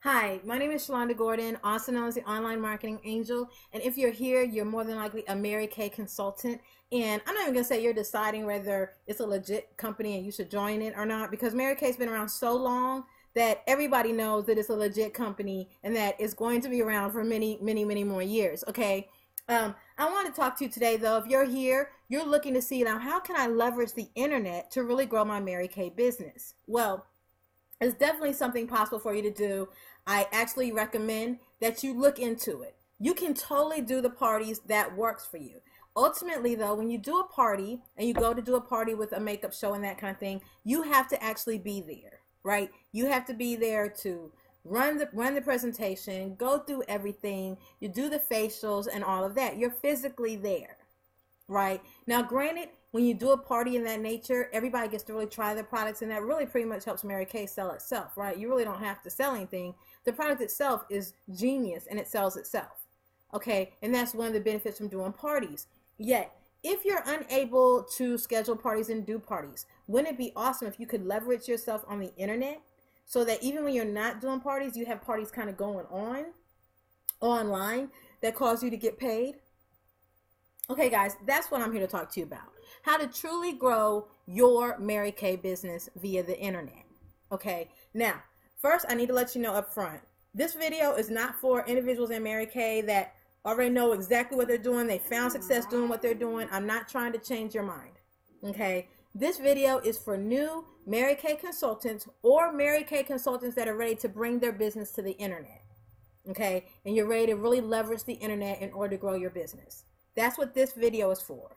Hi, my name is Shalonda Gordon, also known as the Online Marketing Angel. And if you're here, you're more than likely a Mary Kay consultant. And I'm not even going to say you're deciding whether it's a legit company and you should join it or not, because Mary Kay's been around so long that everybody knows that it's a legit company and that it's going to be around for many, many, many more years. Okay. I want to talk to you today, though. If you're here, you're looking to see now how can I leverage the internet to really grow my Mary Kay business? Well, it's definitely something possible for you to do. I actually recommend that you look into it. You can totally do the parties that works for you. Ultimately, though, when you do a party and you go to do a party with a makeup show and that kind of thing, you have to actually be there, right? You have to be there to run the presentation, go through everything, you do the facials and all of that. You're physically there, right? Now, granted, when you do a party in that nature, everybody gets to really try their products, and that really pretty much helps Mary Kay sell itself, right? You really don't have to sell anything. The product itself is genius and it sells itself, okay? And that's one of the benefits from doing parties. Yet, if you're unable to schedule parties and do parties, wouldn't it be awesome if you could leverage yourself on the internet so that even when you're not doing parties, you have parties kind of going on online that cause you to get paid? Okay, guys, that's what I'm here to talk to you about. How to truly grow your Mary Kay business via the internet. Okay, now, first, I need to let you know up front, this video is not for individuals in Mary Kay that already know exactly what they're doing. They found success doing what they're doing. I'm not trying to change your mind. Okay, this video is for new Mary Kay consultants or Mary Kay consultants that are ready to bring their business to the internet. Okay, and you're ready to really leverage the internet in order to grow your business. That's what this video is for.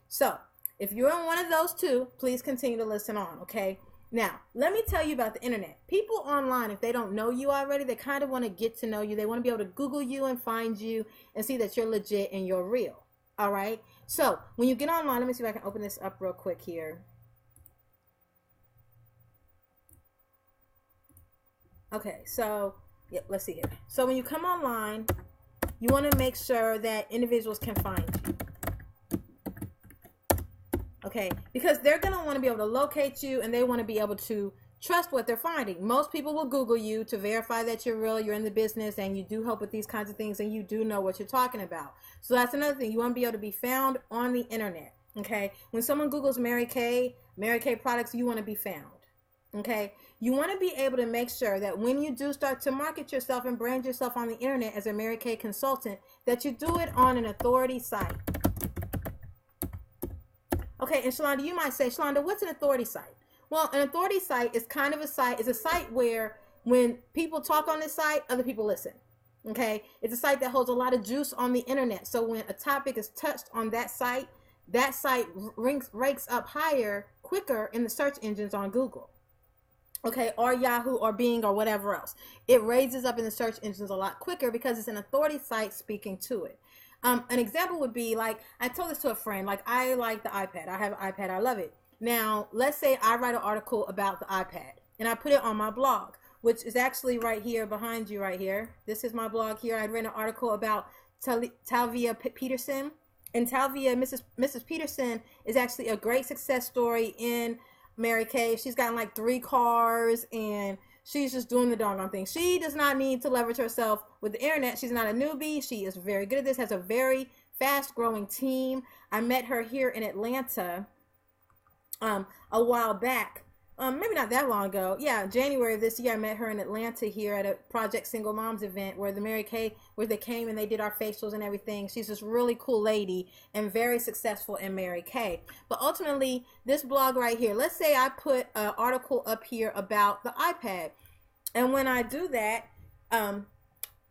So, if you're in one of those two, please continue to listen on, okay? Now, let me tell you about the internet. People online, if they don't know you already, they kind of want to get to know you. They want to be able to Google you and find you and see that you're legit and you're real, all right? So, when you get online, let me see if I can open this up real quick here. Okay, so, yep, let's see here. So, when you come online, you want to make sure that individuals can find you. Okay, because they're going to want to be able to locate you and they want to be able to trust what they're finding. Most people will Google you to verify that you're real, you're in the business, and you do help with these kinds of things and you do know what you're talking about. So that's another thing. You want to be able to be found on the internet. Okay, when someone Googles Mary Kay products, you want to be found. Okay, you want to be able to make sure that when you do start to market yourself and brand yourself on the internet as a Mary Kay consultant, that you do it on an authority site. Okay, and Shalonda, you might say, Shalonda, what's an authority site? Well, an authority site is kind of a site, it's a site where when people talk on this site, other people listen. Okay, it's a site that holds a lot of juice on the internet. So when a topic is touched on that site ranks up higher, quicker in the search engines on Google. Okay, or Yahoo or Bing or whatever else. It raises up in the search engines a lot quicker because it's an authority site speaking to it. An example would be, like, I told this to a friend, like, I like the iPad. I have an iPad. I love it. Now, let's say I write an article about the iPad and I put it on my blog, which is actually right here behind you right here. This is my blog here. I'd written an article about Talvia Peterson. And Talvia, Mrs. Peterson, is actually a great success story in Mary Kay. She's gotten like 3 cars and she's just doing the doggone thing. She does not need to leverage herself with the internet. She's not a newbie. She is very good at this, has a very fast growing team. I met her here in Atlanta a while back. Maybe not that long ago. Yeah, January of this year, I met her in Atlanta here at a Project Single Moms event where the Mary Kay, where they came and they did our facials and everything. She's this really cool lady and very successful in Mary Kay. But ultimately, this blog right here, let's say I put an article up here about the iPad. And when I do that,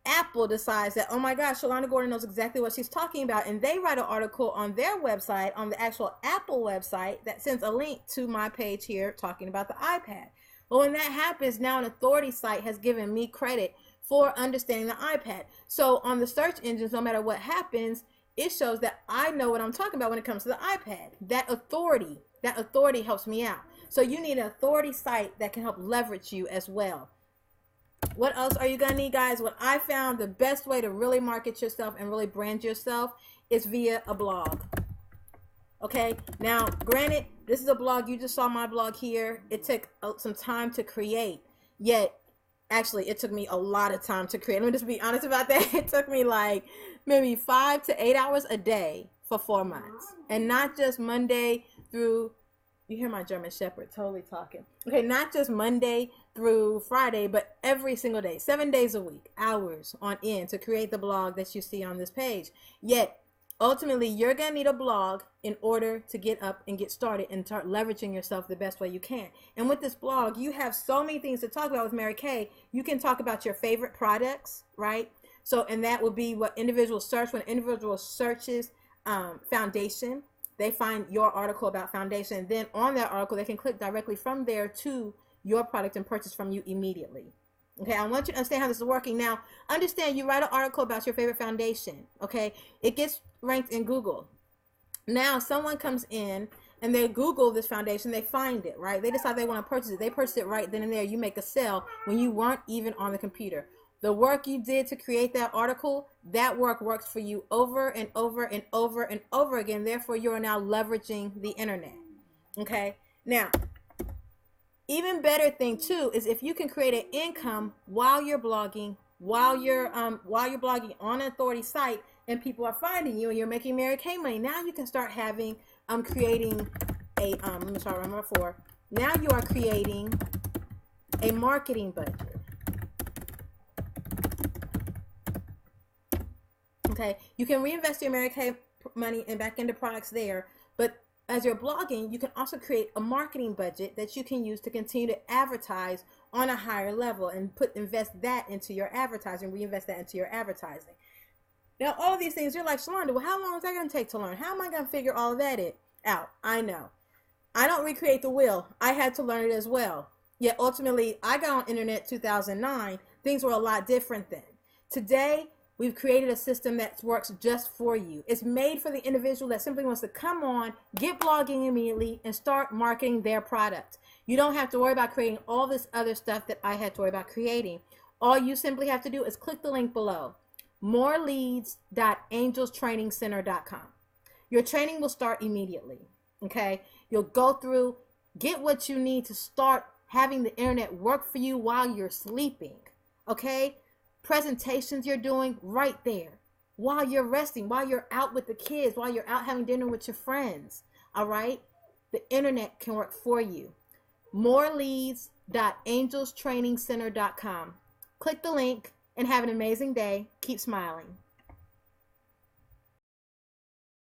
Apple decides that, oh my gosh, Shalonda Gordon knows exactly what she's talking about, and they write an article on their website, on the actual Apple website, that sends a link to my page here talking about the iPad. Well, when that happens, now an authority site has given me credit for understanding the iPad. So on the search engines, no matter what happens, it shows that I know what I'm talking about when it comes to the iPad. That authority helps me out. So you need an authority site that can help leverage you as well. What else are you going to need, guys? What I found the best way to really market yourself and really brand yourself is via a blog. Okay, now granted, this is a blog. You just saw my blog here. It took some time to create, yet Actually, it took me a lot of time to create. Let me just be honest about that. It took me like maybe 5 to 8 hours a day for 4 months. And not just Monday through, you hear my German Shepherd totally talking. Okay, not just Monday through Friday, but every single day, 7 days a week, hours on end to create the blog that you see on this page. Yet, ultimately, you're going to need a blog in order to get up and get started and start leveraging yourself the best way you can. And with this blog, you have so many things to talk about with Mary Kay. You can talk about your favorite products, right? So, and that will be what individuals search. When an individual searches foundation, they find your article about foundation. Then on that article, they can click directly from there to your product and purchase from you immediately. Okay, I want you to understand how this is working. Now, understand you write an article about your favorite foundation. Okay, it gets ranked in Google. Now, someone comes in and they Google this foundation, they find it, right? They decide they want to purchase it. They purchase it right then and there. You make a sale when you weren't even on the computer. The work you did to create that article, that work works for you over and over and over and over again. Therefore, you are now leveraging the internet. Okay, now, even better thing too is if you can create an income while you're blogging, while you're blogging on an authority site, and people are finding you and you're making Mary Kay money. Now you can start having creating a let me start number 4. Now you are creating a marketing budget. Okay, you can reinvest your Mary Kay money and back into products there, but as you're blogging, you can also create a marketing budget that you can use to continue to advertise on a higher level and invest that into your advertising, reinvest that into your advertising. Now, all of these things, you're like, Shalonda, well, how long is that going to take to learn? How am I going to figure all of that out? I know. I don't recreate the wheel. I had to learn it as well. Yet, ultimately, I got on internet 2009. Things were a lot different then. Today, we've created a system that works just for you. It's made for the individual that simply wants to come on, get blogging immediately, and start marketing their product. You don't have to worry about creating all this other stuff that I had to worry about creating. All you simply have to do is click the link below, moreleads.angelstrainingscenter.com. Your training will start immediately, okay? You'll go through, get what you need to start having the internet work for you while you're sleeping, okay? Presentations you're doing right there while you're resting, while you're out with the kids, while you're out having dinner with your friends. All right, the internet can work for you. moreleads.angelstrainingscenter.com. Click the link and have an amazing day. Keep smiling.